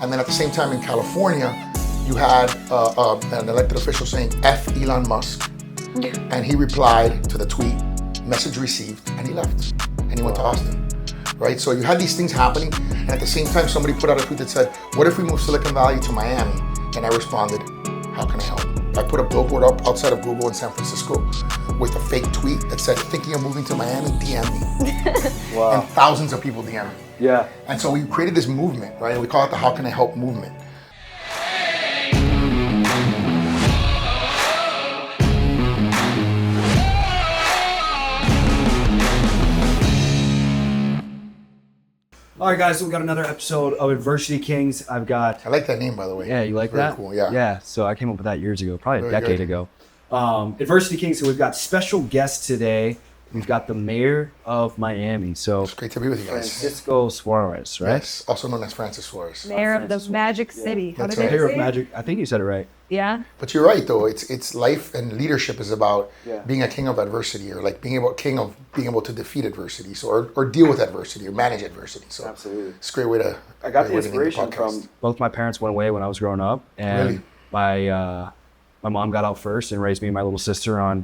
And then at the same time in California, you had an elected official saying, F Elon Musk. And he replied to the tweet, message received, and he left. And he went to Austin, right? So you had these things happening. And at the same time, somebody put out a tweet that said, what if we move Silicon Valley to Miami? And I responded, how can I help? I put a billboard up outside of Google in San Francisco with a fake tweet that said, thinking of moving to Miami, DM me. Wow. And thousands of people DM me. Yeah. And so we created this movement, right? We call it the How Can I Help movement. All right, guys, so we got another episode of Adversity Kings. I like that name, by the way. Yeah, you like Very that? Cool, yeah. Yeah, so I came up with that years ago, probably a Very decade good. ago. Adversity Kings, so we've got special guests today. We've got the mayor of Miami, so It's great to be with you guys. Francis Suarez, right? Yes, also known as Francis Suarez. Mayor of the Magic City. How That's did right. I Mayor of say it? Magic. I think you said it right. Yeah. But you're right, though. It's life and leadership is about Yeah. being a king of adversity, or like being able to defeat adversity, so or deal with adversity or manage adversity. So Absolutely. it's a great way to. I got the great way to name inspiration podcast. from both my parents went away when I was growing up, and Really? my mom got out first and raised me and my little sister on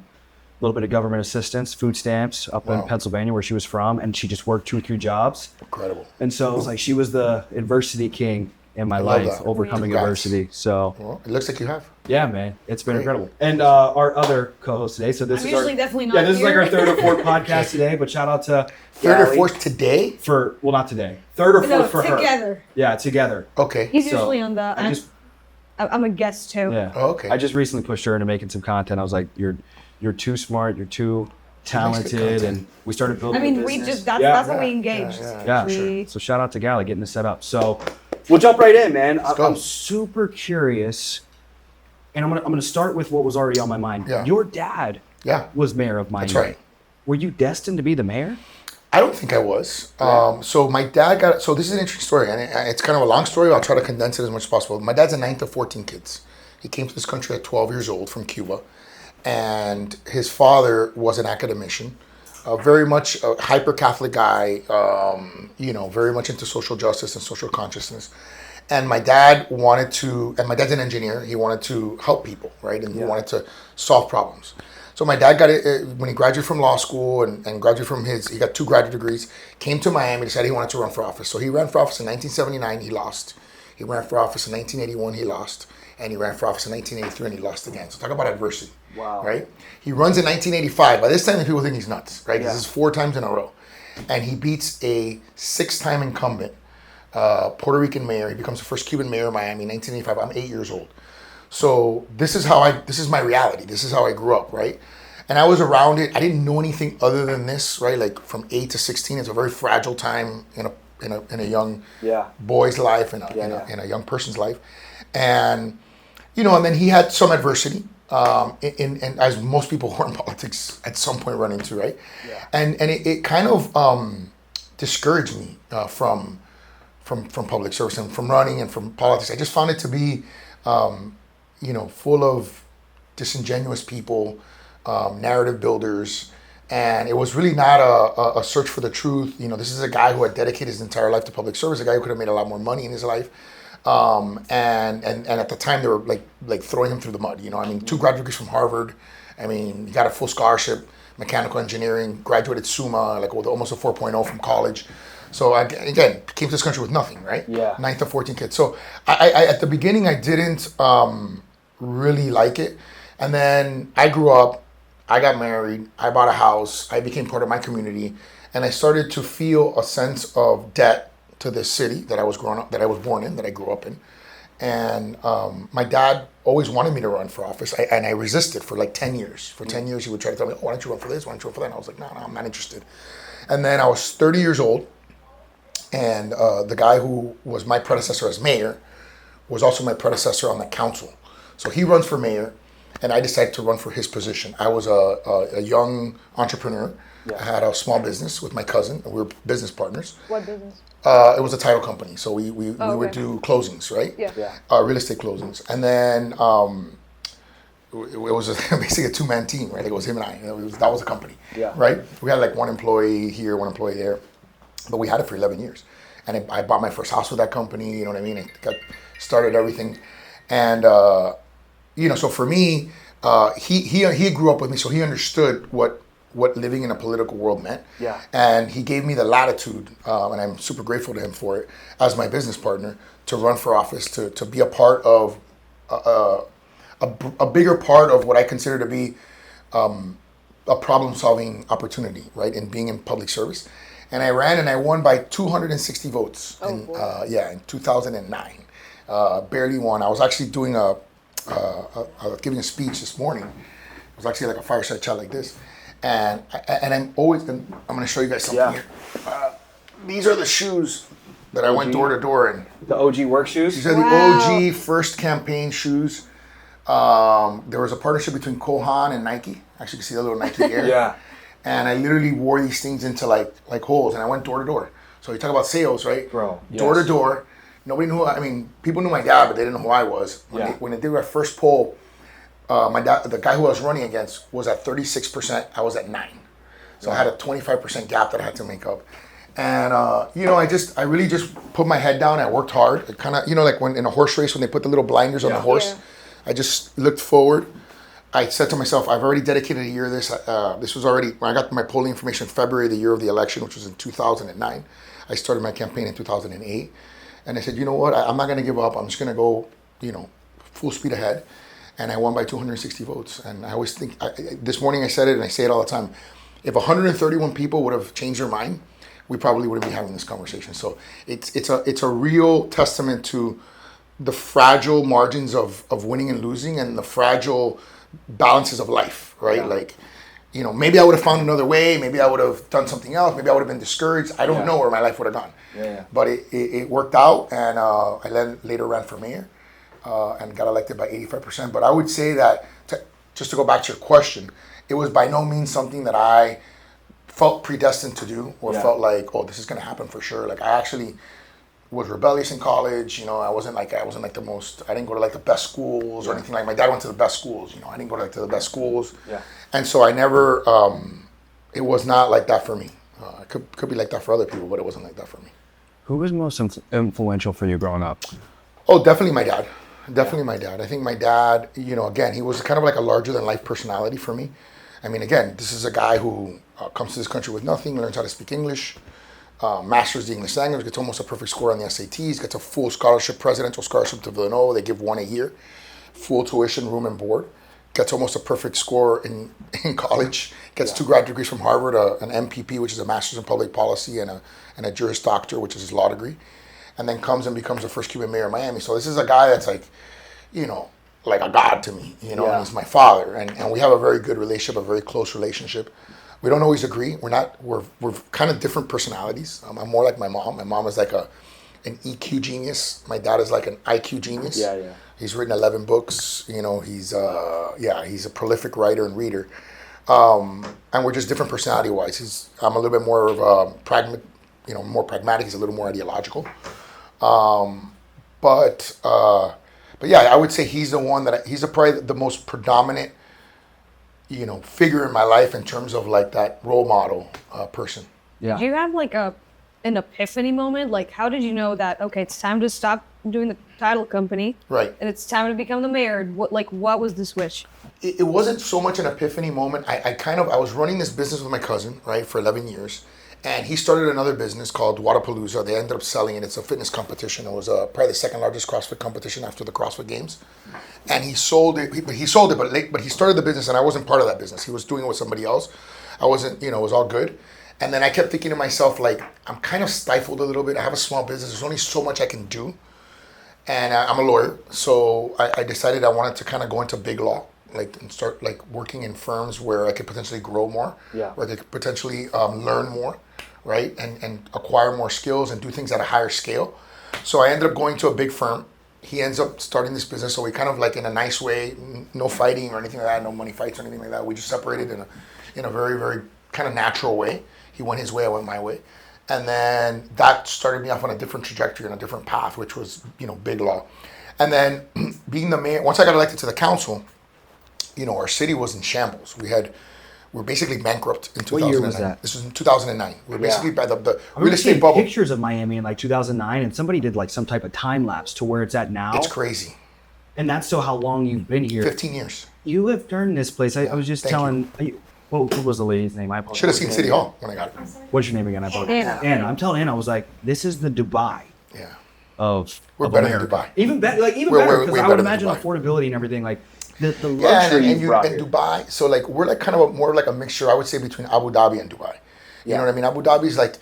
a little bit of government assistance, food stamps up in Wow. Pennsylvania where she was from, and she just worked 2 or 3 jobs. Incredible. And so it was like she was the adversity king in my love life, that. overcoming Congrats. adversity. So Well, it looks like you have. yeah, man, it's been Great. incredible. And our other co-host today, so this I'm is usually our, definitely not yeah, this is like here. our 3rd or 4th podcast today. But shout out to Third or Gali fourth today? for not today, 3rd or 4th No, for her. together. Yeah, together. Okay. He's So, usually on the. I just I'm a guest too. yeah. Oh, okay. I just recently pushed her into making some content. I was like, you're too smart, you're too talented, content. and we started building. I mean, a we business. just that's yeah. when we engaged. Yeah, We- So shout out to Gali getting this set up. So we'll jump right in, man. go. I'm super curious, and I'm gonna start with what was already on my mind. Yeah. Your dad Yeah. was mayor of Miami. That's right. Were you destined to be the mayor? I don't think I was. So my dad got. So this is an interesting story, and it's kind of a long story. I'll try to condense it as much as possible. My dad's a 9th of 14 kids. He came to this country at 12 years old from Cuba, and his father was an academician, very much a hyper Catholic guy. Very much into social justice and social consciousness. And my dad wanted to, and my dad's an engineer. He wanted to help people, right? And he wanted to solve problems. So my dad got it when he graduated from law school and graduated from he got 2 graduate degrees, came to Miami, decided he wanted to run for office. So he ran for office in 1979, he lost. He ran for office in 1981, he lost. And he ran for office in 1983 and he lost again. So talk about adversity, Wow. right? He runs in 1985. By this time, people think he's nuts, right? Yeah. This is 4 times in a row. And he beats a 6-time incumbent, Puerto Rican mayor. He becomes the first Cuban mayor of Miami in 1985. I'm 8 years old. So this is my reality. This is how I grew up, right? And I was around it. I didn't know anything other than this, right? Like from 8 to 16, it's a very fragile time in a young Yeah. boy's life, in a young person's life. And, and then he had some adversity, and as most people who are in politics at some point run into, right? Yeah. And it kind of discouraged me from public service and from running and from politics. I just found it to be, full of disingenuous people, narrative builders, and it was really not a search for the truth. This is a guy who had dedicated his entire life to public service, a guy who could have made a lot more money in his life. And at the time they were like throwing him through the mud. 2 graduate degrees from Harvard. He got a full scholarship, mechanical engineering, graduated summa, like with almost a 4.0 from college. So I, again, came to this country with nothing, right? Yeah. 9th of 14 kids. So I at the beginning I didn't really like it, and then I grew up, I got married, I bought a house, I became part of my community, and I started to feel a sense of debt to this city that I was born in, that I grew up in. And my dad always wanted me to run for office, and I resisted for like 10 years. For 10 years, he would try to tell me, oh, why don't you run for this? Why don't you run for that? And I was like, no, I'm not interested. And then I was 30 years old, and the guy who was my predecessor as mayor was also my predecessor on the council. So he runs for mayor, and I decided to run for his position. I was a young entrepreneur. Yeah. I had a small business with my cousin, and we were business partners. What business? It was a title company, so we would okay. do closings, right? Yeah. Yeah. Real estate closings, and then it was basically a 2-man team, right? Like it was him and I. That was a company, Yeah. right? We had like 1 employee here, 1 employee there, but we had it for 11 years, and I bought my first house with that company. You know what I mean? I started everything, and so for me, he grew up with me, so he understood what living in a political world meant. Yeah. And he gave me the latitude, and I'm super grateful to him for it, as my business partner, to run for office, to be a part of a bigger part of what I consider to be a problem-solving opportunity, right, in being in public service. And I ran and I won by 260 votes in 2009. Barely won. I was actually doing giving a speech this morning. It was actually like a fireside chat like this. And I'm going to show you guys something here. These are the shoes that I went door to door in. The OG work shoes? These are the OG first campaign shoes. There was a partnership between Kohan and Nike. Actually, you can see the little Nike Air. Yeah. And I literally wore these things into like holes, and I went door to door. So you talk about sales, right? Bro, yes. Door to door. Nobody knew. People knew my dad, but they didn't know who I was. When they did our first poll, my dad, the guy who I was running against, was at 36%. I was at 9%. So I had a 25% gap that I had to make up. And I really just put my head down. I worked hard. It kind of, like when in a horse race when they put the little blinders on the horse. Yeah. I just looked forward. I said to myself, I've already dedicated a year to this. This was already, when I got my polling information in February, the year of the election, which was in 2009. I started my campaign in 2008. And I said, you know what? I'm not going to give up. I'm just going to go, full speed ahead. And I won by 260 votes. And I always think, this morning I said it and I say it all the time. If 131 people would have changed their mind, we probably wouldn't be having this conversation. So it's a real testament to the fragile margins of winning and losing and the fragile balances of life, right? Yeah. Like, maybe I would have found another way. Maybe I would have done something else. Maybe I would have been discouraged. I don't know where my life would have gone. Yeah. But it worked out, and I later ran for mayor and got elected by 85%. But I would say that, just to go back to your question, it was by no means something that I felt predestined to do or felt like, oh, this is going to happen for sure. Like, I actually was rebellious in college. I wasn't like the most. I didn't go to like the best schools or anything. Like my dad went to the best schools. I didn't go to the best schools. Yeah. And so I never. It was not like that for me. It could be like that for other people, but it wasn't like that for me. Who was most influential for you growing up? Oh, definitely my dad. Definitely my dad. I think my dad. Again, he was kind of like a larger than life personality for me. I mean, again, this is a guy who comes to this country with nothing, learns how to speak English. Masters the English language, gets almost a perfect score on the SATs, gets a full scholarship, presidential scholarship to Villanova. They give one a year, full tuition, room and board. Gets almost a perfect score in college. Gets 2 grad degrees from Harvard, an MPP, which is a Master's in Public Policy, and a Juris Doctor, which is his law degree. And then comes and becomes the first Cuban mayor of Miami. So this is a guy that's like, like a god to me, and he's my father. And we have a very good relationship, a very close relationship. We don't always agree. We're kind of different personalities. I'm more like my mom. My mom is like an EQ genius. My dad is like an IQ genius. Yeah. He's written 11 books. He's a prolific writer and reader. And we're just different personality-wise. I'm a little bit more of a more pragmatic. He's a little more ideological. But yeah, I would say he's the one he's probably the most predominant figure in my life in terms of like that role model person. Yeah. Do you have like an epiphany moment? Like, how did you know that, okay, it's time to stop doing the title company. Right. And it's time to become the mayor? What was the switch? It wasn't so much an epiphany moment. I was running this business with my cousin, right, for 11 years. And he started another business called Wadapalooza. They ended up selling it. It's a fitness competition. It was probably the second largest CrossFit competition after the CrossFit Games. And he sold it. But he started the business, and I wasn't part of that business. He was doing it with somebody else. I wasn't, it was all good. And then I kept thinking to myself, like, I'm kind of stifled a little bit. I have a small business. There's only so much I can do. And I'm a lawyer. So I decided I wanted to kind of go into big law. And start working in firms where I could potentially grow more, where I could potentially learn more, right, and acquire more skills and do things at a higher scale. So I ended up going to a big firm. He ends up starting this business, so we kind of in a nice way, no fighting or anything like that, no money fights or anything like that. We just separated in a very, very kind of natural way. He went his way, I went my way. And then that started me off on a different trajectory and a different path, which was, big law. And then being the mayor, once I got elected to the council, our city was in shambles. We We're basically bankrupt in 2009. What year was that? This was in 2009. We're basically by the I real estate bubble. Pictures of Miami in like 2009, and somebody did like some type of time lapse to where it's at now. It's crazy. And that's still how long you've been here. 15 years. You lived during this place. I was just telling. What was the lady's name? I apologize. Should have seen City Hall when I got it. What's your name again? I apologize. Anna. I'm telling Anna, I was like, this is the Dubai. Yeah. We're better America. than Dubai. Even better, because I would imagine affordability and everything, like the luxury and Dubai. So like we're like kind of more like a mixture, I would say, between Abu Dhabi and Dubai. You know what I mean? Abu Dhabi is like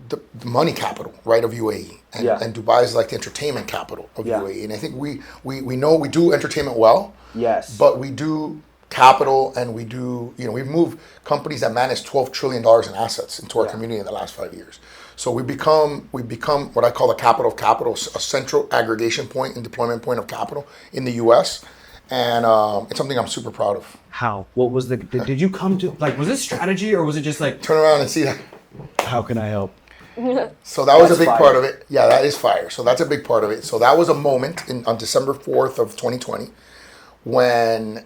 the money capital, right, of UAE, and Dubai is like the entertainment capital of UAE. And I think we know we do entertainment well. Yes. But we do capital, and we do, we've moved companies that manage $12 trillion in assets into our community in the last 5 years. So we become what I call the capital of capital, a central aggregation point and deployment point of capital in the U.S. And it's something I'm super proud of. How? What was did you come to, like, was this strategy or was it just like, turn around and see that? How can I help? So that was a big part of it. Yeah, that is fire. So that's a big part of it. So that was a moment on December 4th of 2020 when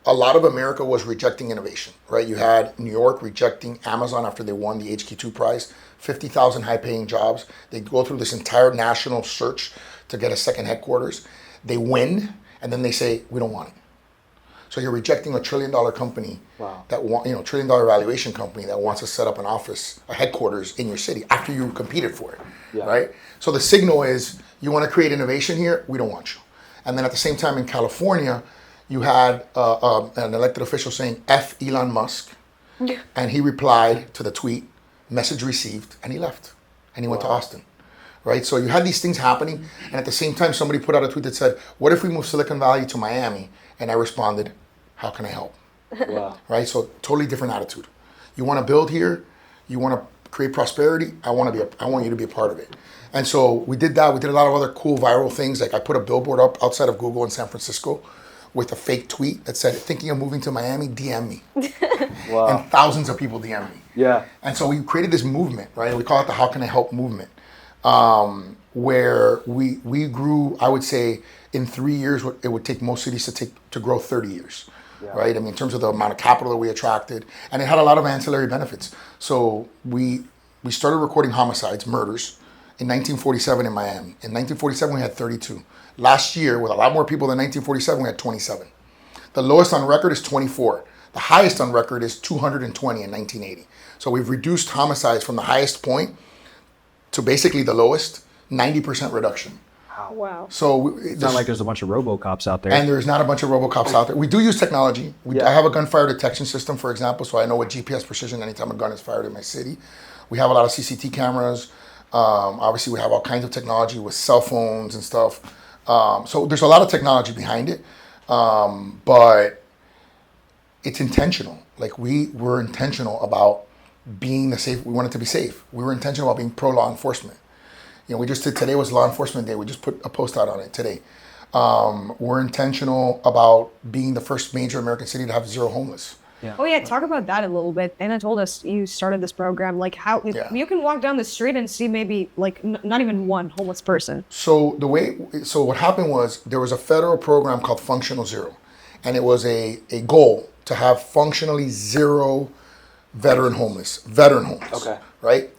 a lot of America was rejecting innovation, right? You had New York rejecting Amazon after they won the HQ2 prize, 50,000 high-paying jobs. They go through this entire national search to get a second headquarters. They win, and then they say, we don't want it. So you're rejecting $1 trillion company that $1 trillion valuation company that wants to set up an office, a headquarters in your city after you competed for it, right? So the signal is, you want to create innovation here, we don't want you. And then at the same time in California, you had an elected official saying, F Elon Musk. And he replied to the tweet, message received, and he left. And he went to Austin, right? So you had these things happening. And at the same time, somebody put out a tweet that said, what if we move Silicon Valley to Miami? And I responded, how can I help? Wow. Right? So totally different attitude. You want to build here? You want to create prosperity? I want you to be a part of it. And so we did that. We did a lot of other cool viral things. Like I put a billboard up outside of Google in San Francisco with a fake tweet that said, thinking of moving to Miami, DM me. Wow. And thousands of people DM me. Yeah. And so we created this movement, right? We call it the How Can I Help movement, where we grew, I would say, in 3 years, what it would take most cities to grow 30 years, right? I mean, in terms of the amount of capital that we attracted. And it had a lot of ancillary benefits. So we started recording homicides, murders, in 1947 in Miami. In 1947, we had 32. Last year, with a lot more people than 1947, we had 27. The lowest on record is 24. The highest on record is 220 in 1980. So we've reduced homicides from the highest point to basically the lowest, 90% reduction. Wow. So It's not like there's a bunch of RoboCops out there. And there's not a bunch of RoboCops out there. We do use technology. I have a gunfire detection system, for example, so I know with GPS precision anytime a gun is fired in my city. We have a lot of CCT cameras. Obviously, we have all kinds of technology with cell phones and stuff. So there's a lot of technology behind it, but it's intentional. Like we were intentional about being safe. We wanted to be safe. We were intentional about being pro law enforcement. We just did, today was Law Enforcement Day. We just put a post out on it today. We're intentional about being the first major American city to have zero homeless. Yeah. Oh yeah, talk about that a little bit. Anna told us you started this program. Like how you can walk down the street and see maybe like not even one homeless person. So what happened was there was a federal program called Functional Zero, and it was a goal to have functionally zero veteran homeless. Okay. Right?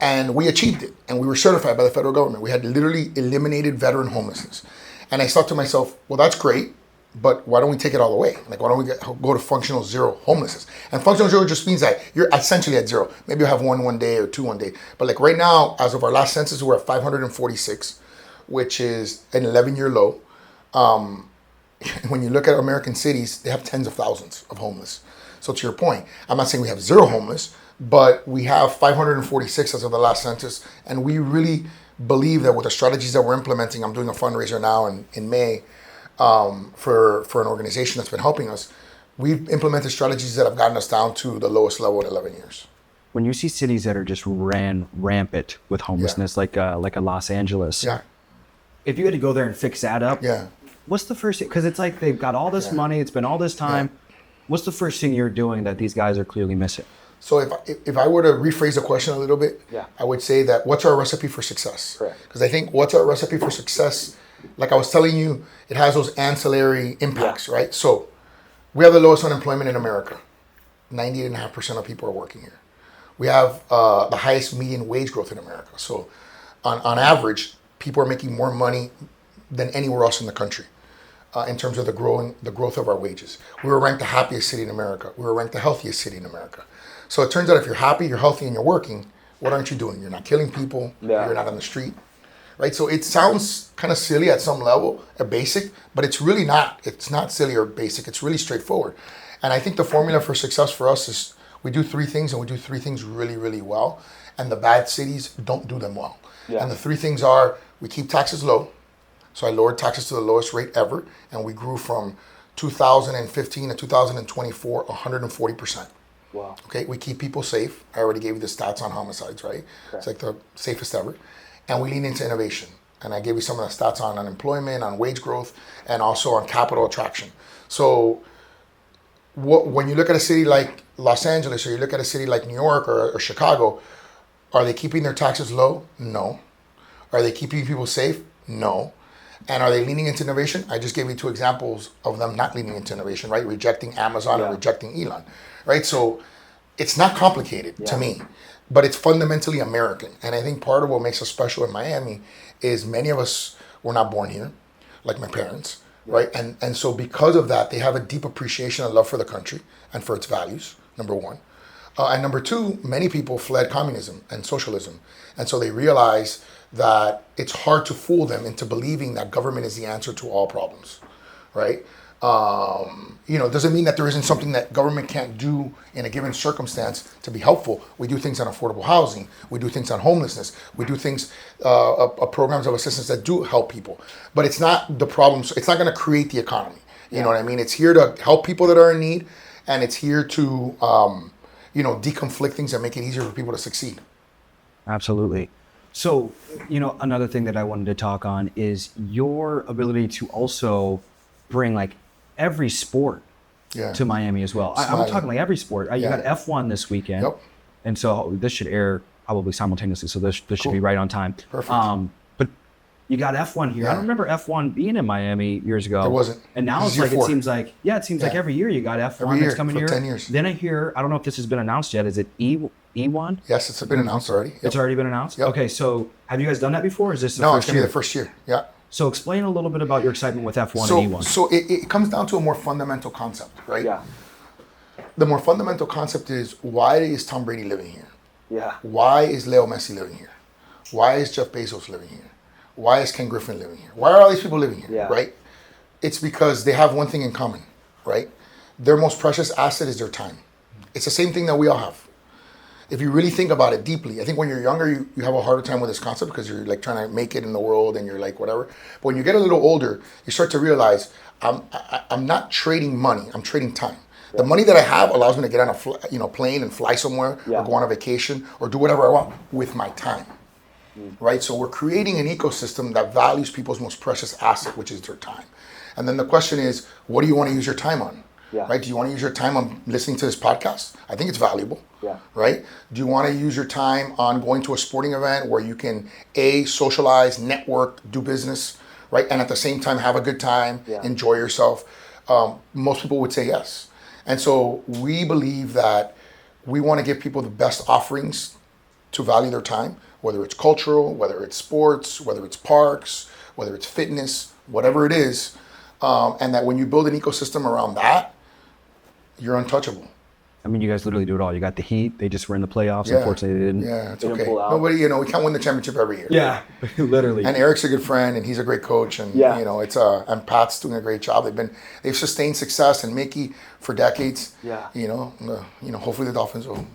And we achieved it, and we were certified by the federal government. We had literally eliminated veteran homelessness. And I thought to myself, well, that's great, but why don't we take it all the way? Like, why don't we go to functional zero homelessness? And functional zero just means that you're essentially at zero. Maybe you'll have one day or two one day. But like right now, as of our last census, we're at 546, which is an 11-year low. When you look at American cities, they have tens of thousands of homeless. So to your point, I'm not saying we have zero homeless, but we have 546 as of the last census. And we really believe that with the strategies that we're implementing, I'm doing a fundraiser now in May for an organization that's been helping us. We've implemented strategies that have gotten us down to the lowest level in 11 years. When you see cities that are just ran rampant with homelessness, like a Los Angeles, if you had to go there and fix that up, what's the first thing? Because it's like they've got all this money, it's been all this time. What's the first thing you're doing that these guys are clearly missing? So if I were to rephrase the question a little bit, I would say that what's our recipe for success? Because I think what's our recipe for success, like I was telling you, it has those ancillary impacts, right? So we have the lowest unemployment in America, 98.5% of people are working here. We have the highest median wage growth in America. So on average, people are making more money than anywhere else in the country in terms of the growth of our wages. We were ranked the happiest city in America. We were ranked the healthiest city in America. So it turns out if you're happy, you're healthy, and you're working, what aren't you doing? You're not killing people. Yeah. You're not on the street. Right? So it sounds kind of silly at some level, or basic, but it's really not. It's not silly or basic. It's really straightforward. And I think the formula for success for us is we do three things, and we do three things really, really well. And the bad cities don't do them well. Yeah. And the three things are we keep taxes low. So I lowered taxes to the lowest rate ever, and we grew from 2015 to 2024 140%. Wow. Okay, we keep people safe. I already gave you the stats on homicides, right? Okay. It's like the safest ever. And we lean into innovation. And I gave you some of the stats on unemployment, on wage growth, and also on capital attraction. So when you look at a city like Los Angeles, or you look at a city like New York or Chicago, are they keeping their taxes low? No. Are they keeping people safe? No. And are they leaning into innovation? I just gave you two examples of them not leaning into innovation, right? Rejecting Amazon and rejecting Elon, right? So it's not complicated to me, but it's fundamentally American. And I think part of what makes us special in Miami is many of us were not born here, like my parents, right? And so because of that, they have a deep appreciation and love for the country and for its values, number one. And number two, many people fled communism and socialism. And so they realize that it's hard to fool them into believing that government is the answer to all problems, right? It doesn't mean that there isn't something that government can't do in a given circumstance to be helpful. We do things on affordable housing. We do things on homelessness. We do things, programs of assistance that do help people. But it's not the problem. It's not going to create the economy. You know what I mean? It's here to help people that are in need, and it's here to, deconflict things and make it easier for people to succeed. Absolutely. So, another thing that I wanted to talk on is your ability to also bring like every sport to Miami as well. I'm talking like every sport. You got F1 this weekend. Yep. And so this should air probably simultaneously. So this should be right on time. Perfect. But you got F1 here. I don't remember F1 being in Miami years ago. It wasn't. And now it seems like every year you got F1 that's coming here. 10 years. Then I don't know if this has been announced yet. Is it E1? Yes, it's been announced already. Yep. It's already been announced? Yep. Okay, so have you guys done that before? Or is this the first year? No, it's the first year. Yeah. So explain a little bit about your excitement with F1 and E1. So it comes down to a more fundamental concept, right? Yeah. The more fundamental concept is, why is Tom Brady living here? Yeah. Why is Leo Messi living here? Why is Jeff Bezos living here? Why is Ken Griffin living here? Why are all these people living here, right? It's because they have one thing in common, right? Their most precious asset is their time. It's the same thing that we all have. If you really think about it deeply, I think when you're younger, you have a harder time with this concept because you're like trying to make it in the world and you're like whatever. But when you get a little older, you start to realize I'm not trading money, I'm trading time. The money that I have allows me to get on a plane and fly somewhere or go on a vacation or do whatever I want with my time, right? So we're creating an ecosystem that values people's most precious asset, which is their time. And then the question is, what do you want to use your time on? Right? Do you want to use your time on listening to this podcast? I think it's valuable. Right? Do you want to use your time on going to a sporting event where you can socialize, network, do business, right? And at the same time have a good time, enjoy yourself? Most people would say yes. And so we believe that we want to give people the best offerings to value their time, whether it's cultural, whether it's sports, whether it's parks, whether it's fitness, whatever it is. And that when you build an ecosystem around that, you're untouchable. I mean, you guys literally do it all. You got the Heat. They just were in the playoffs. Unfortunately, they didn't. Yeah, it's okay. Nobody, we can't win the championship every year. Yeah, literally. And Eric's a good friend, and he's a great coach, and it's and Pat's doing a great job. They've sustained success, and Mickey for decades. Yeah. Hopefully the Dolphins will have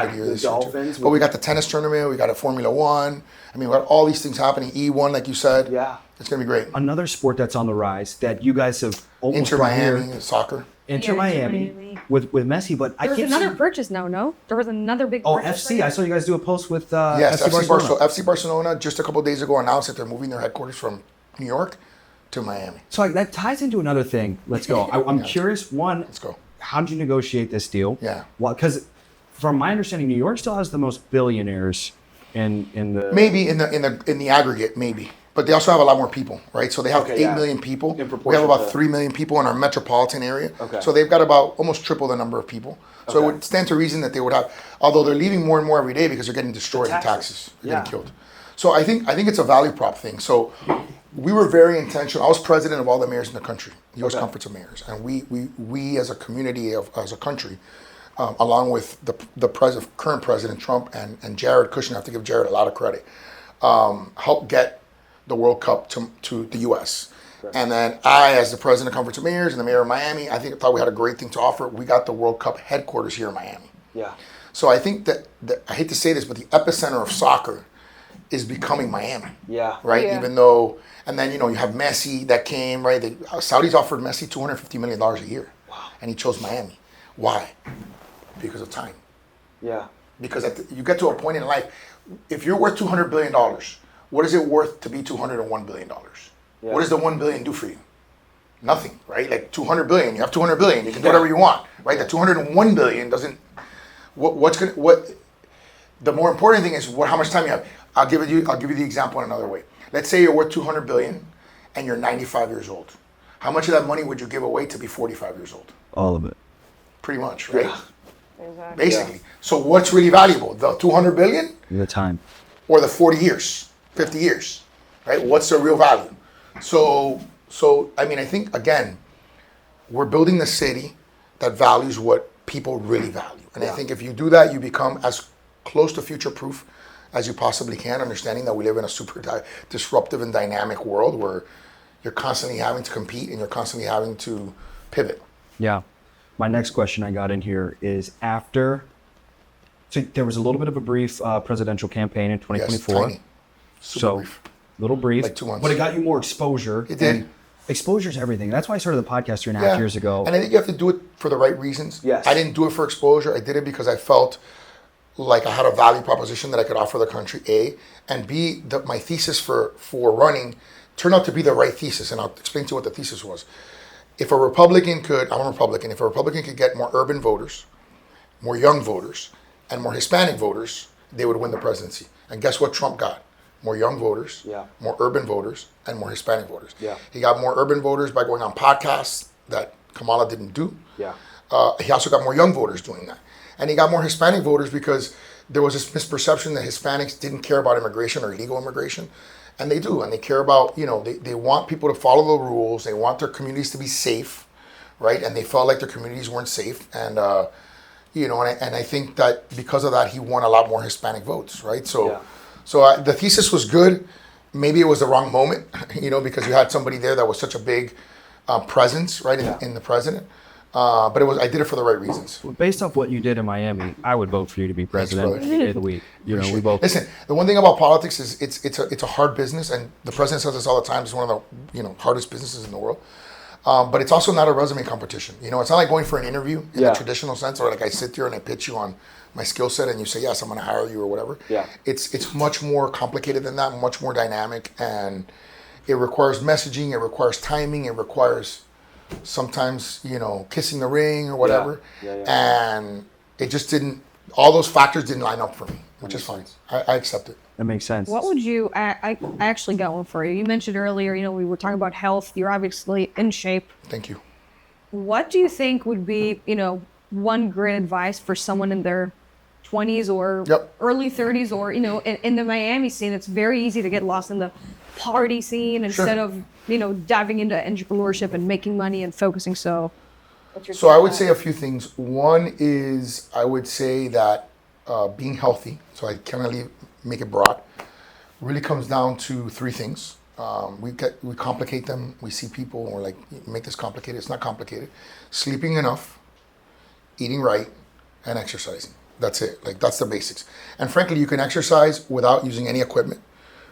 a good year this year too. But we got the tennis tournament. We got a Formula One. I mean, we got all these things happening. E1, like you said. Yeah. It's gonna be great. Another sport that's on the rise that you guys have almost Inter Miami soccer. Inter Miami with Messi, but there was another purchase now. No, there was another big. purchase FC. I saw you guys do a post with FC Barcelona. So FC Barcelona just a couple of days ago announced that they're moving their headquarters from New York to Miami. So that ties into another thing. Let's go. I'm curious. One, let's go. How did you negotiate this deal? Yeah. Well, because from my understanding, New York still has the most billionaires in the maybe in the aggregate, maybe. but they also have a lot more people, right? So they have Okay, 8 million people. In We have proportion about to- 3 million people in our metropolitan area. Okay. So they've got about almost triple the number of people. So Okay. it would stand to reason that they would have, although they're leaving more and more every day because they're getting destroyed in taxes. taxes. They're Yeah. getting killed. So I think it's a value prop thing. So we were very intentional. I was president of all the mayors in the country, U.S. Okay. Conference of Mayors, and we as a community as a country, along with the current president Trump and Jared Kushner, I have to give Jared a lot of credit, helped get the World Cup to the U.S. Correct. And then I, as the president of Conference of Mayors and the mayor of Miami, thought we had a great thing to offer. We got the World Cup headquarters here in Miami. Yeah. So I think that I hate to say this, but the epicenter of soccer is becoming Miami. Yeah. Right? Yeah. Even though, and then, you have Messi that came, right? The Saudis offered Messi $250 million a year. Wow. And he chose Miami. Why? Because of time. Yeah. Because you get to a point in life, if you're worth $200 billion, what is it worth to be $201 billion? Yeah. What does the 1 billion do for you? Nothing, right? Like 200 billion, you have 200 billion, you can do whatever you want, right? The 201 billion doesn't, the more important thing is how much time you have. I'll give you the example in another way. Let's say you're worth 200 billion and you're 95 years old. How much of that money would you give away to be 45 years old? All of it. Pretty much, right? Yeah. Exactly. Basically. Yeah. So what's really valuable? The 200 billion The time. or the 40 years, 50 years, right? What's the real value? So I mean, I think, again, we're building the city that values what people really value. And I think if you do that, you become as close to future-proof as you possibly can, understanding that we live in a super disruptive and dynamic world where you're constantly having to compete and you're constantly having to pivot. Yeah. My next question I got in here is so there was a little bit of a brief presidential campaign in 2024. Yes, tiny. Super brief. Little brief. Like 2 months. But it got you more exposure. It did. And exposure is everything. That's why I started the podcast 3.5 years ago. And I think you have to do it for the right reasons. Yes. I didn't do it for exposure. I did it because I felt like I had a value proposition that I could offer the country, A, and B, my thesis for running turned out to be the right thesis, and I'll explain to you what the thesis was. If a Republican could get more urban voters, more young voters, and more Hispanic voters, they would win the presidency. And guess what Trump got? More young voters, more urban voters, and more Hispanic voters. Yeah. He got more urban voters by going on podcasts that Kamala didn't do. Yeah. He also got more young voters doing that. And he got more Hispanic voters because there was this misperception that Hispanics didn't care about immigration or illegal immigration. And they do. And they care about, they want people to follow the rules. They want their communities to be safe, right? And they felt like their communities weren't safe. And, and I think that because of that, he won a lot more Hispanic votes, right? So the thesis was good. Maybe it was the wrong moment, because you had somebody there that was such a big presence, right, in the president. But I did it for the right reasons. Well, based off what you did in Miami, I would vote for you to be president any day of the week. We both. Listen, the one thing about politics is it's a hard business, and the president says this all the time. It's one of the hardest businesses in the world. But it's also not a resume competition. It's not like going for an interview in the traditional sense, or like I sit here and I pitch you on my skill set, and you say yes, I'm going to hire you or whatever. Yeah. It's much more complicated than that, much more dynamic, and it requires messaging, it requires timing, it requires sometimes kissing the ring or whatever. And it just didn't. All those factors didn't line up for me, which is fine. I accept it. That makes sense. What would you, I actually got one for you. You mentioned earlier, we were talking about health. You're obviously in shape. Thank you. What do you think would be, one great advice for someone in their 20s or early 30s or, in the Miami scene? It's very easy to get lost in the party scene instead of, diving into entrepreneurship and making money and focusing. So I would say a few things. One is I would say that being healthy, so I can't really make it broad, really comes down to 3 things. We complicate them. We see people and we're like, make this complicated. It's not complicated. Sleeping enough, eating right, and exercising. That's it. Like, that's the basics. And frankly, you can exercise without using any equipment,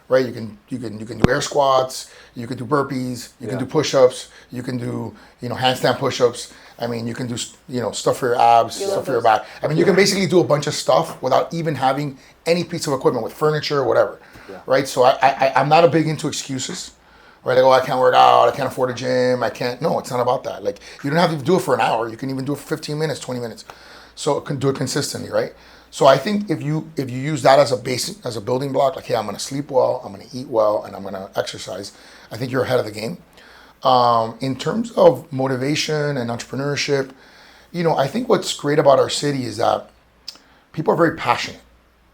right? You can do air squats, you can do burpees, you can do push-ups, you can do handstand push-ups. I mean, you can do stuff for your abs, stuff for your back. I mean, you can basically do a bunch of stuff without even having any piece of equipment with furniture or whatever, right? So I'm not a big into excuses, right? Like, I can't work out, I can't afford a gym, I can't. No, it's not about that. Like, you don't have to do it for an hour. You can even do it for 15 minutes, 20 minutes. So can do it consistently, right? So I think if you use that as a building block, like, hey, I'm going to sleep well, I'm going to eat well, and I'm going to exercise, I think you're ahead of the game. In terms of motivation and entrepreneurship, I think what's great about our city is that people are very passionate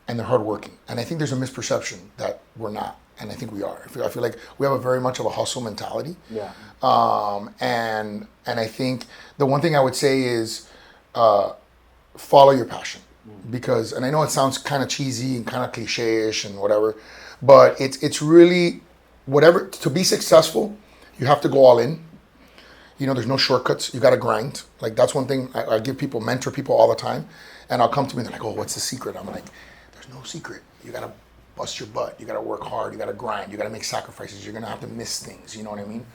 and they're hardworking. And I think there's a misperception that we're not. And I think we are. I feel like we have a very much of a hustle mentality. Yeah. And I think the one thing I would say is follow your passion. Because, and I know it sounds kind of cheesy and kind of cliche-ish and whatever, but it's really, whatever, to be successful, you have to go all in. There's no shortcuts. You got to grind. Like, that's one thing I give people, mentor people all the time. And I'll come to me and they're like, oh, what's the secret? I'm like, there's no secret. You got to bust your butt. You got to work hard. You got to grind. You got to make sacrifices. You're going to have to miss things. You know what I mean?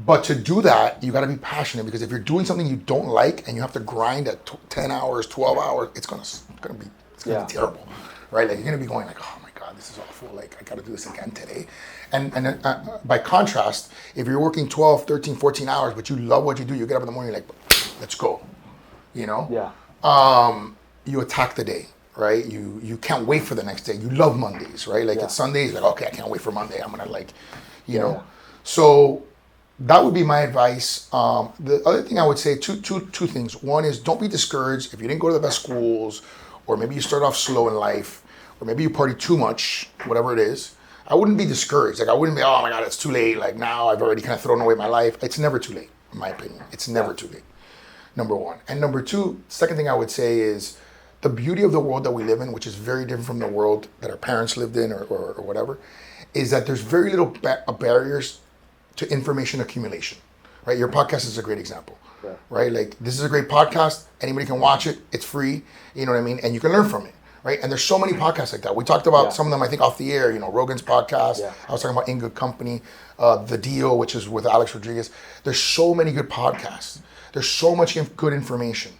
But to do that, you got to be passionate, because if you're doing something you don't like and you have to grind at 10 hours, 12 hours, it's going to be terrible, right? Like, you're going to be going like, oh my God, this is awful. Like, I got to do this again today. And by contrast, if you're working 12, 13, 14 hours, but you love what you do, you get up in the morning, you're like, let's go, Yeah. You attack the day, right? You can't wait for the next day. You love Mondays, right? Like, it's Sundays, like, okay, I can't wait for Monday. I'm going to, like, know. So that would be my advice. The other thing I would say, two things. One is, don't be discouraged if you didn't go to the best schools, or maybe you start off slow in life, or maybe you party too much, whatever it is. I wouldn't be discouraged. Like, I wouldn't be, oh my God, it's too late. Like, now I've already kind of thrown away my life. It's never too late, in my opinion. It's never too late, number one. And number two, second thing I would say is, the beauty of the world that we live in, which is very different from the world that our parents lived in or whatever, is that there's very little barriers to information accumulation, right? Your podcast is a great example, right? Like, this is a great podcast. Anybody can watch it. It's free. You know what I mean? And you can learn from it, right? And there's so many podcasts like that. We talked about some of them, I think, off the air. Rogan's podcast. Yeah. I was talking about In Good Company, The Deal, which is with Alex Rodriguez. There's so many good podcasts. There's so much good information,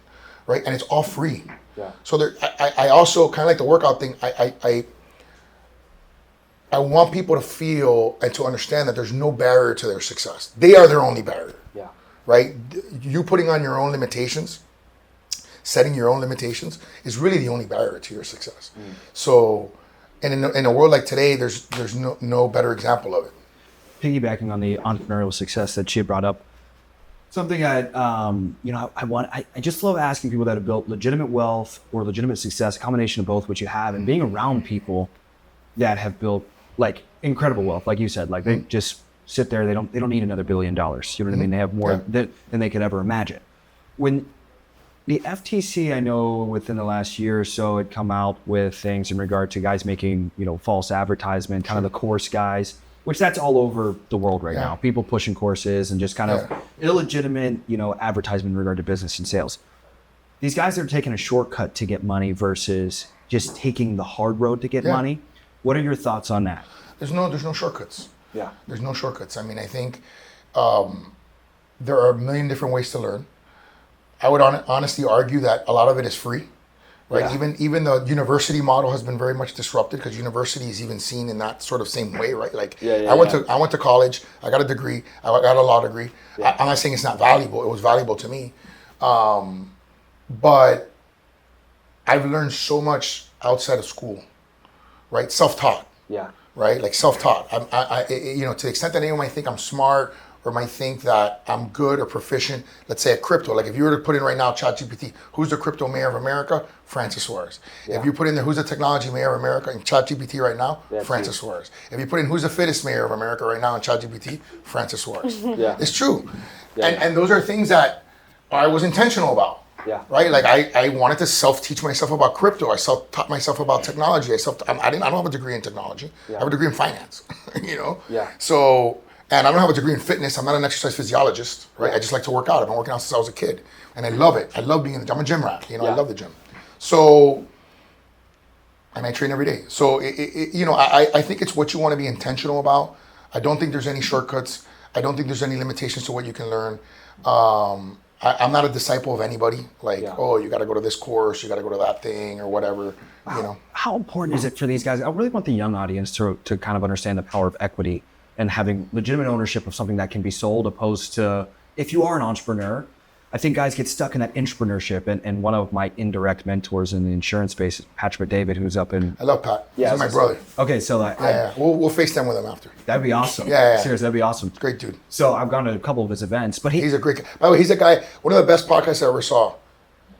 right? And it's all free. Yeah. So I also, kind of like the workout thing, I want people to feel and to understand that there's no barrier to their success. They are their only barrier. Yeah. Right? You putting on your own limitations, setting your own limitations, is really the only barrier to your success. So, and in a world like today, there's no better example of it. Piggybacking on the entrepreneurial success that she brought up, something I just love asking people that have built legitimate wealth or legitimate success, a combination of both, which you have, and being around people that have built like incredible wealth, like you said, like they just sit there, they don't need another $1 billion. You know what I mean? They have more than they could ever imagine. When the FTC, I know within the last year or so, had come out with things in regard to guys making, false advertisement, kind of the course guys, which that's all over the world right now. People pushing courses and just kind of illegitimate, advertisement in regard to business and sales. These guys are taking a shortcut to get money versus just taking the hard road to get money. What are your thoughts on that? There's no shortcuts. Yeah. There's no shortcuts. I mean, I think there are a million different ways to learn. I would honestly argue that a lot of it is free, right? Yeah. Even the university model has been very much disrupted, because university is even seen in that sort of same way, right? Like, I went to college, I got a degree, I got a law degree. Yeah. I'm not saying it's not valuable. It was valuable to me, but I've learned so much outside of school. Right, self-taught. Yeah. Right, like self-taught. I to the extent that anyone might think I'm smart or might think that I'm good or proficient, let's say at crypto. Like, if you were to put in right now ChatGPT, who's the crypto mayor of America? Francis Suarez. Yeah. If you put in there, who's the technology mayor of America in ChatGPT right now? Francis Suarez. If you put in, who's the fittest mayor of America right now in ChatGPT? Francis Suarez. It's true. Yeah. And those are things that I was intentional about. Yeah. Right. Like, I wanted to self-teach myself about crypto. I self-taught myself about technology. I don't have a degree in technology. Yeah. I have a degree in finance. Yeah. So, and I don't have a degree in fitness. I'm not an exercise physiologist. Right. I just like to work out. I've been working out since I was a kid, and I love it. I love being in the gym. I'm a gym rat. I love the gym. So, and I train every day. So, I think it's what you want to be intentional about. I don't think there's any shortcuts. I don't think there's any limitations to what you can learn. I'm not a disciple of anybody. Like, oh, you got to go to this course, you got to go to that thing, or whatever. How important is it for these guys? I really want the young audience to kind of understand the power of equity and having legitimate ownership of something that can be sold, opposed to, if you are an entrepreneur, I think guys get stuck in that entrepreneurship, and one of my indirect mentors in the insurance space is Patrick David, who's up in. I love Pat. Yeah, he's my brother. Okay, so we'll FaceTime with him after. That'd be awesome. Yeah. Seriously, that'd be awesome. Great dude. So I've gone to a couple of his events, but he's a great guy. By the way, he's a guy. One of the best podcasts I ever saw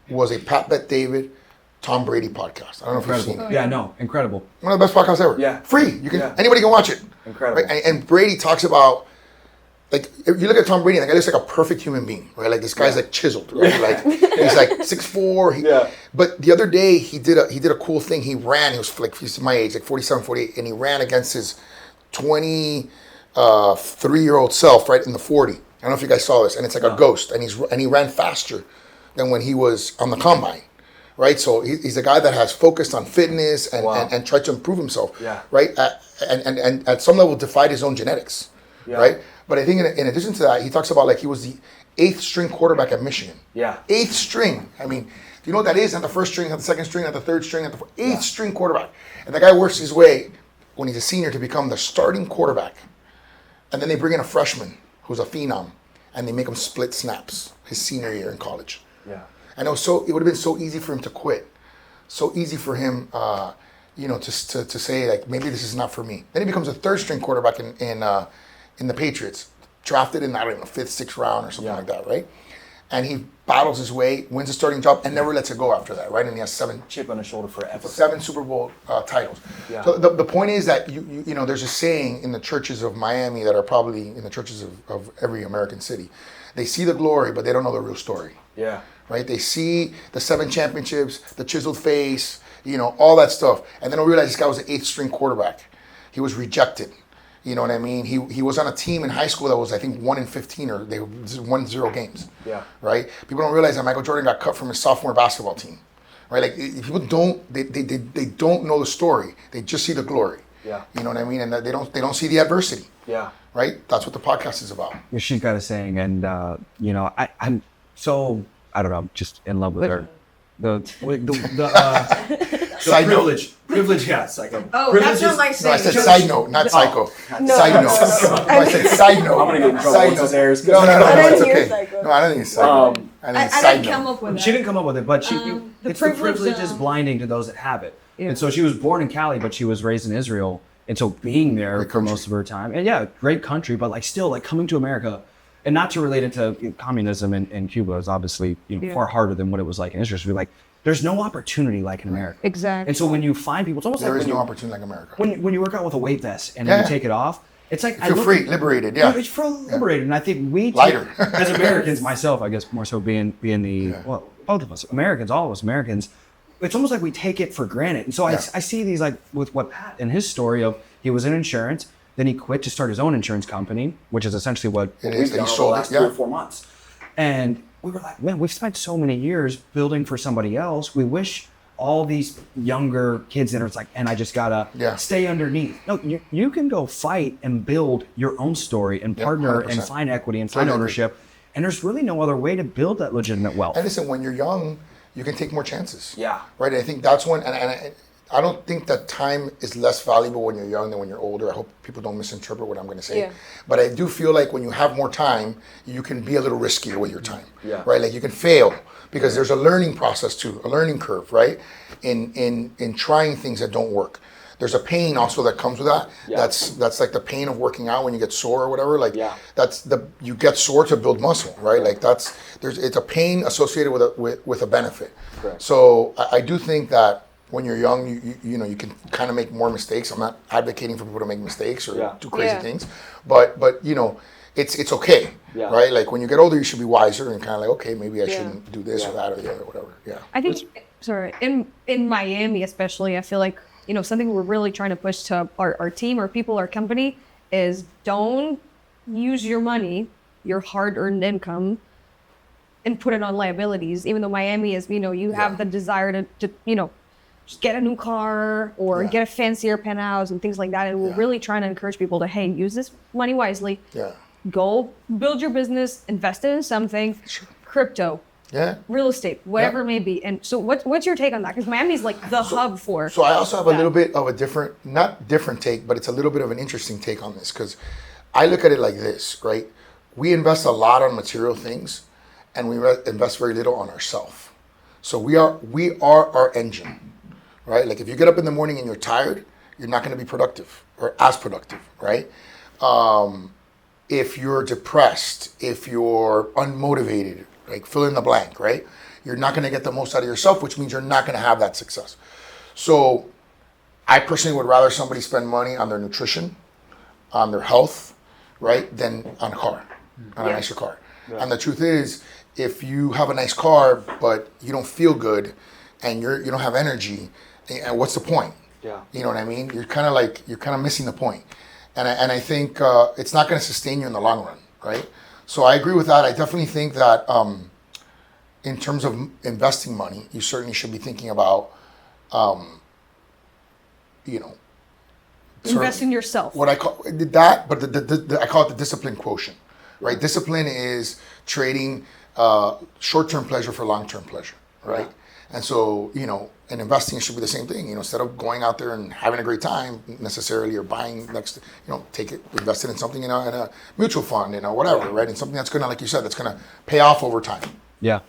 was a Pat Bet David, Tom Brady podcast. I don't know if you've seen it. Yeah, no, incredible. One of the best podcasts ever. Yeah. Free. You can anybody can watch it. Incredible. Right? And Brady talks about, like, if you look at Tom Brady, the guy looks like a perfect human being, right? Like, this guy's like chiseled, right? Like, he's like 6'4". But the other day he did a cool thing. He ran. He was like, he's my age, like 47, 48, and he ran against his 23-year-old self, right in the 40. I don't know if you guys saw this, and it's like a ghost, and he ran faster than when he was on the combine, right? So he's a guy that has focused on fitness and tried to improve himself, right? And at some level defied his own genetics, right? But I think in addition to that, he talks about, like, he was the 8th string quarterback at Michigan. 8th string. I mean, do you know what that is? Not the first string, not the second string, not the third string, not the 8th string quarterback. And the guy works his way when he's a senior to become the starting quarterback. And then they bring in a freshman who's a phenom, and they make him split snaps his senior year in college. And it would have been so easy for him to quit. So easy for him, to say, like, maybe this is not for me. Then he becomes a 3rd string quarterback in the Patriots, drafted in, I don't know, 5th, 6th round or something like that, right? And he battles his way, wins a starting job, and never lets it go after that, right? And he has 7 chip on his shoulder forever. 7 Super Bowl titles. So the point is that you know, there's a saying in the churches of Miami that are probably in the churches of every American city. They see the glory, but they don't know the real story. Right? They see the 7 championships, the chiseled face, you know, all that stuff, and then they'll realize this guy was an 8th string quarterback. He was rejected. You know what I mean? He was on a team in high school that was, I think, 1-15, or they won 0 games. Right? People don't realize that Michael Jordan got cut from his sophomore basketball team. Right? Like, people don't they don't know the story. They just see the glory. You know what I mean? And they don't see the adversity. Right? That's what the podcast is about. Yeah, she's got a saying, and I'm so, I don't know, just in love with her. Side privilege, yes. Like that's not my saying. No, I said side note, not psycho. No. Side note. I said side note. I'm gonna get in trouble with those airs. No, it's okay. Psycho. No, I don't think it's psycho. I didn't come up with that. She didn't come up with it, but the privilege is zone. blinding to those that have it. And so she was born in Cali, but she was raised in Israel, and so being there for most of her time, and great country, but like still, like, coming to America. And not to relate it to communism in Cuba is obviously far harder than what it was like in Israel. So we're like, there's no opportunity like in America. Exactly. And so when you find people, it's almost there like is no opportunity like America. When you work out with a weight vest and then you take it off, it's like you feel free, liberated. It's liberated, and I think we lighter as Americans, myself, I guess more so being the well, both of us Americans, all of us Americans. It's almost like we take it for granted. And so I see these, like, with what Pat and his story of, he was in insurance. Then he quit to start his own insurance company, which is essentially what we've done over the last 3 or 4 months. And we were like, man, we've spent so many years building for somebody else. We wish all these younger kids that are like, and I just gotta stay underneath. No, you can go fight and build your own story and partner 100%. And find equity and find ownership. And there's really no other way to build that legitimate wealth. And listen, when you're young, you can take more chances. Right. I think that's when, and I don't think that time is less valuable when you're young than when you're older. I hope people don't misinterpret what I'm going to say. But I do feel like when you have more time, you can be a little riskier with your time. Right? Like, you can fail because there's a learning process too, a learning curve, right? In trying things that don't work. There's a pain also that comes with that. That's like the pain of working out when you get sore or whatever. Like you get sore to build muscle, right? Like it's a pain associated with a benefit. So I do think that when you're young, you can kind of make more mistakes. I'm not advocating for people to make mistakes or do crazy things, but it's okay, right? Like, when you get older, you should be wiser and kind of like, okay, maybe I shouldn't do this or that or the other, whatever. I think, in Miami especially, I feel like, something we're really trying to push to our team, our people, our company, is don't use your money, your hard-earned income, and put it on liabilities. Even though Miami is, you have the desire to just get a new car or get a fancier penthouse and things like that. And we're really trying to encourage people to, hey, use this money wisely. Go build your business, invest it in something, crypto, real estate, whatever it may be. And so what's your take on that? Because Miami's like the hub for So I also have a little bit of a not different take, but it's a little bit of an interesting take on this, because I look at it like this, right? We invest a lot on material things, and we invest very little on ourselves. So we are our engine, right? Like if you get up in the morning and you're tired, you're not going to be productive or as productive, right? If you're depressed, if you're unmotivated, like fill in the blank, right? You're not going to get the most out of yourself, which means you're not going to have that success. So I personally would rather somebody spend money on their nutrition, on their health, right, than on a car, on a nicer car. Yeah. And the truth is, if you have a nice car, but you don't feel good and you don't have energy, and what's the point? Yeah. You know what I mean? You're kind of missing the point. And I think it's not going to sustain you in the long run, right? So I agree with that. I definitely think that in terms of investing money, you certainly should be thinking about, invest in yourself. What I call that, but I call it the discipline quotient, right? Discipline is trading short-term pleasure for long-term pleasure, right? And so, and investing should be the same thing. Instead of going out there and having a great time necessarily, or buying take it, invest it in something, in a mutual fund, whatever, right? And something that's gonna, like you said, that's gonna pay off over time. Yeah,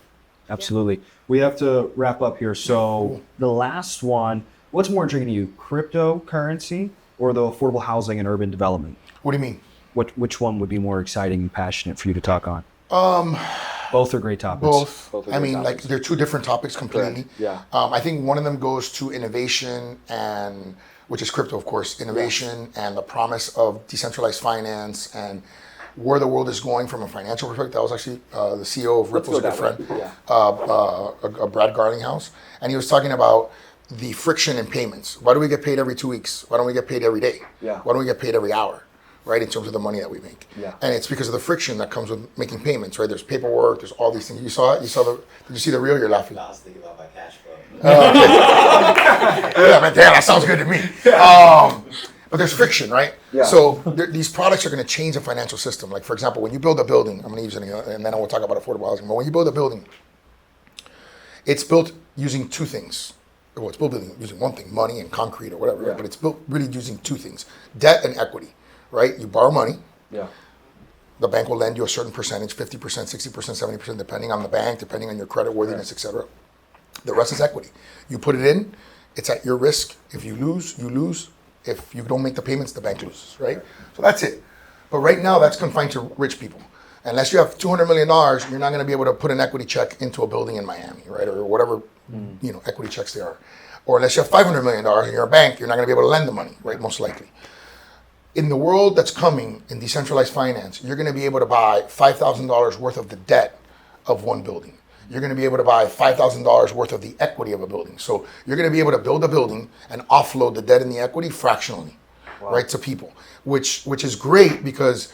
absolutely. We have to wrap up here. So the last one, what's more intriguing to you, cryptocurrency or the affordable housing and urban development? What do you mean? Which one would be more exciting and passionate for you to talk on? Both are great topics. Both I mean, topics. Like they're two different topics completely. Correct. Yeah. I think one of them goes to innovation and, which is crypto, of course, innovation and the promise of decentralized finance and where the world is going from a financial perspective. That was actually the CEO of Ripple's a good friend, Brad Garlinghouse, and he was talking about the friction in payments. Why do we get paid every 2 weeks? Why don't we get paid every day? Yeah. Why don't we get paid every hour? Right, in terms of the money that we make. Yeah. And it's because of the friction that comes with making payments, right? There's paperwork, there's all these things. You saw it? Did you see the reel? You're laughing. No, I was thinking about my cash flow. Yeah, man, damn, that sounds good to me. But there's friction, right? Yeah. So these products are going to change the financial system. Like, for example, when you build a building, I'm going to use it, and then I will talk about affordable housing. But when you build a building, it's built using two things. Well, it's built using one thing, money and concrete or whatever, right? But it's built really using two things, debt and equity. Right? You borrow money. Yeah. The bank will lend you a certain percentage, 50%, 60%, 70%, depending on the bank, depending on your credit worthiness, etc. The rest is equity. You put it in, it's at your risk. If you lose, you lose. If you don't make the payments, the bank loses, right? So that's it. But right now, that's confined to rich people. Unless you have $200 million, you're not going to be able to put an equity check into a building in Miami, right? Or whatever, equity checks they are. Or unless you have $500 million and you're a bank, you're not going to be able to lend the money, right? Most likely. In the world that's coming in decentralized finance, you're going to be able to buy $5,000 worth of the debt of one building. You're going to be able to buy $5,000 worth of the equity of a building. So you're going to be able to build a building and offload the debt and the equity fractionally, right, to people, which is great because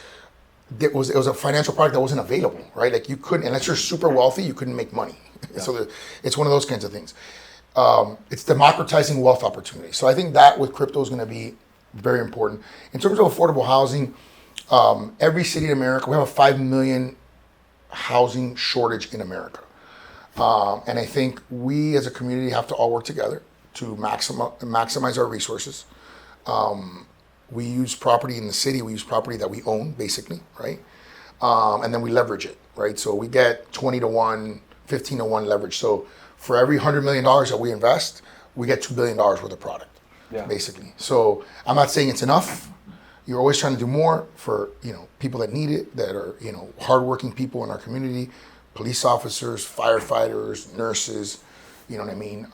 it was a financial product that wasn't available, right? Like you couldn't, unless you're super wealthy, you couldn't make money. Yeah. So it's one of those kinds of things. It's democratizing wealth opportunities. So I think that with crypto is going to be very important. In terms of affordable housing, every city in America, we have a 5 million housing shortage in America. And I think we as a community have to all work together to maximize our resources. We use property in the city, we use property that we own, basically, right? And then we leverage it, right? So we get 20 to 1, 15 to 1 leverage. So for every $100 million that we invest, we get $2 billion worth of product. Yeah. Basically. So I'm not saying it's enough. You're always trying to do more for, people that need it, that are, hardworking people in our community, police officers, firefighters, nurses, you know what I mean?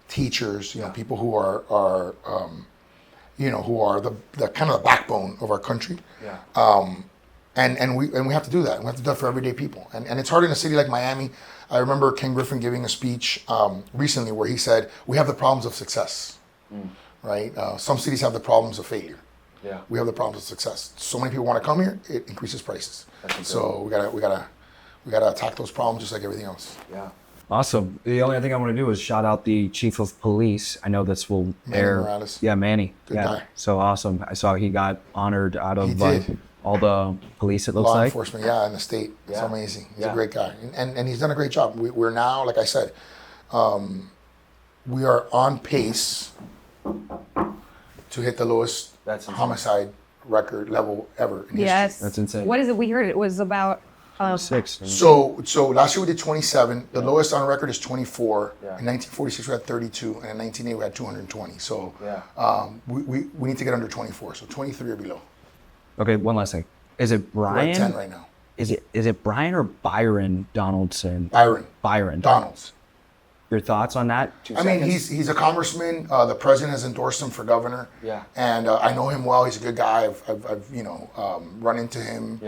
Teachers, people who are who are the kind of the backbone of our country. Yeah. And we have to do that. We have to do that for everyday people. And it's hard in a city like Miami. I remember Ken Griffin giving a speech recently where he said, we have the problems of success. Right? Some cities have the problems of failure. Yeah. We have the problems of success. So many people want to come here, it increases prices. So we gotta attack those problems just like everything else. Yeah. Awesome. The only thing I want to do is shout out the chief of police. I know this will air. Morales. Yeah, Manny. Good guy. So awesome. I saw he got honored out of all the police, it looks Law like. enforcement, in the state. It's amazing. He's a great guy. And he's done a great job. We're now, like I said, we are on pace to hit the lowest homicide record level ever in history. Yes. That's insane. What is it? We heard it was about 6. So last year we did 27. The lowest on record is 24. Yeah. In 1946 we had 32, and in 1980 we had 220. So Yeah. we need to get under 24. So 23 or below. Okay, one last thing. Is it We're Brian? at 10 right now. Is it Brian or Byron Donaldson? Byron. Donalds. Your thoughts on that? I mean, he's a congrurseman. The president has endorsed him for governor. Yeah. And I know him well. He's a good guy. I've run into him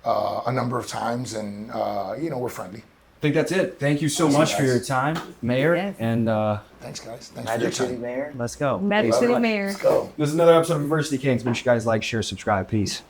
a number of times, and we're friendly. I think that's it. Thank you so much for your time, Mayor. Yes. And Thanks, guys. Thanks for your Magic City time. Mayor. let's go. Magic City Mayor. Let's go. This is another episode of University Kings. Make sure you guys like, share, subscribe. Peace.